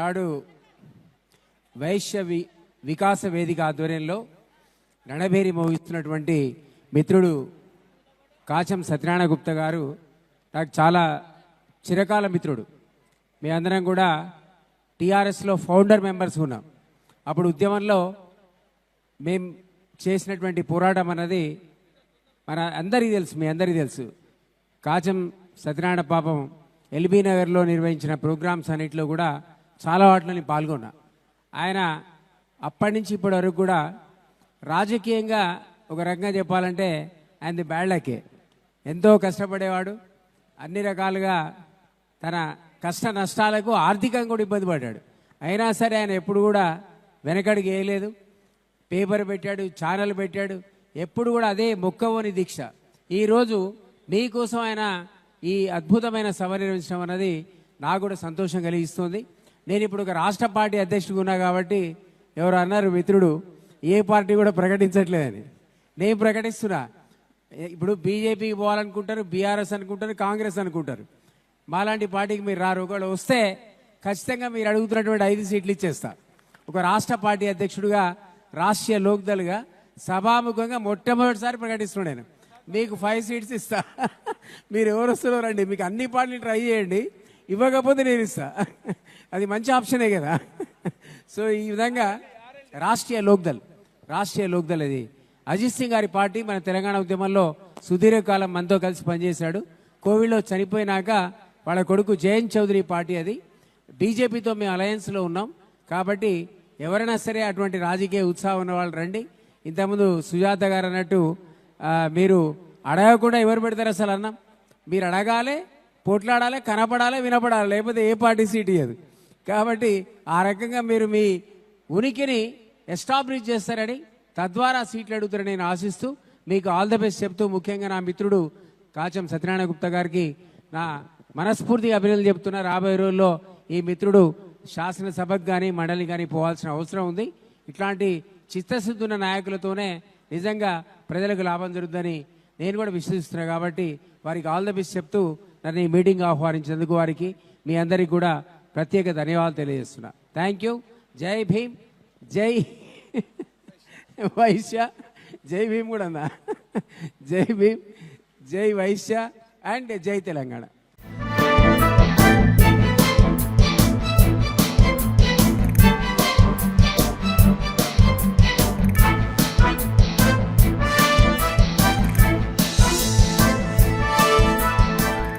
ఈనాడు వైశ్య వికాస వేదిక ఆధ్వర్యంలో రణభేరి మోగిస్తున్నటువంటి మిత్రుడు కాచం సత్యనారాయణ గుప్తా గారు నాకు చాలా చిరకాల మిత్రుడు. మీ అందరం కూడా టీఆర్ఎస్లో ఫౌండర్ మెంబర్స్ ఉన్నాం. అప్పుడు ఉద్యమంలో మేము చేసినటువంటి పోరాటం అన్నది మన అందరికీ తెలుసు, మీ అందరికీ తెలుసు. కాచం సత్యనారాయణ పాపం ఎల్బీ నగర్లో నిర్వహించిన ప్రోగ్రామ్స్ అన్నింటిలో కూడా చాలా వాటిలో నేను పాల్గొన్నా. ఆయన అప్పటి నుంచి ఇప్పటి వరకు కూడా రాజకీయంగా ఒక రకంగా చెప్పాలంటే ఆయనది బ్యాడ్ లకే. ఎంతో కష్టపడేవాడు, అన్ని రకాలుగా తన కష్ట నష్టాలకు ఆర్థికంగా కూడా ఇబ్బంది పడ్డాడు. అయినా సరే ఆయన ఎప్పుడు కూడా వెనకడికి వేయలేదు. పేపర్ పెట్టాడు, ఛానల్ పెట్టాడు, ఎప్పుడు కూడా అదే మొక్కవోని దీక్ష. ఈరోజు మీకోసం ఆయన ఈ అద్భుతమైన సభ నిర్వహించడం అన్నది నాకు కూడా సంతోషం కలిగిస్తుంది. నేను ఇప్పుడు ఒక రాష్ట్ర పార్టీ అధ్యక్షుడు ఉన్నా కాబట్టి ఎవరు అన్నారు మిత్రుడు ఏ పార్టీ కూడా ప్రకటించట్లేదని. నేను ప్రకటిస్తున్నా. ఇప్పుడు బీజేపీకి పోవాలనుకుంటారు, బీఆర్ఎస్ అనుకుంటారు, కాంగ్రెస్ అనుకుంటారు. మాలాంటి పార్టీకి మీరు రారు. ఒకవేళ వస్తే ఖచ్చితంగా మీరు అడుగుతున్నటువంటి 5 సీట్లు ఇచ్చేస్తా. ఒక రాష్ట్ర పార్టీ అధ్యక్షుడిగా, రాష్ట్రీయ లోక్దల్గా సభాముఖంగా మొట్టమొదటిసారి ప్రకటిస్తున్నాను. మీకు 5 సీట్స్ ఇస్తా. మీరు ఎవరు వస్తారో రండి, మీకు అన్ని పార్టీలు ట్రై చేయండి, ఇవ్వకపోతే నేను ఇస్తా. అది మంచి ఆప్షనే కదా. సో ఈ విధంగా రాష్ట్రీయ లోక్దల్ అది అజిత్ సింగ్ గారి పార్టీ. మన తెలంగాణ ఉద్యమంలో సుదీర్ఘకాలం మనతో కలిసి పనిచేశాడు. కోవిడ్లో చనిపోయినాక వాళ్ళ కొడుకు జయంత్ చౌదరి పార్టీ అది. బీజేపీతో మేము అలయన్స్లో ఉన్నాం కాబట్టి ఎవరైనా సరే అటువంటి రాజకీయ ఉత్సాహం ఉన్న వాళ్ళు రండి. ఇంతకుముందు సుజాత గారు అన్నట్టు మీరు అడగకుండా ఎవరు పెడతారు అసలు అన్నం? మీరు అడగాలి, పోట్లాడాలి, కనపడాలి, వినపడాలి, లేకపోతే ఏ పార్టీ సీట్ ఇవ్వదు. కాబట్టి ఆ రకంగా మీరు మీ ఉనికిని ఎస్టాబ్లిష్ చేస్తారని, తద్వారా సీట్లు అడుగుతారని నేను ఆశిస్తూ మీకు ఆల్ ద బెస్ట్ చెప్తూ, ముఖ్యంగా నా మిత్రుడు కాచం సత్యనారాయణ గుప్తా గారికి నా మనస్ఫూర్తిగా అభినందనలు చెప్తున్నా. రాబోయే రోజుల్లో ఈ మిత్రుడు శాసనసభకు కానీ మండలి కానీ పోవాల్సిన అవసరం ఉంది. ఇట్లాంటి చిత్తశుద్ధి ఉన్న నాయకులతోనే నిజంగా ప్రజలకు లాభం జరుగుతుందని నేను కూడా విశ్వసిస్తున్నా. కాబట్టి వారికి ఆల్ ద బెస్ట్ చెప్తూ నన్ను ఈ మీటింగ్ ఆహ్వానించినందుకు వారికి, మీ అందరికీ కూడా ప్రత్యేక ధన్యవాదాలు తెలియజేస్తున్నా. Thank you. జై భీమ్, జై వైశ్య, జై భీమ్ కూడా అన్నా. జై భీమ్, జై వైశ్య అండ్ జై తెలంగాణ.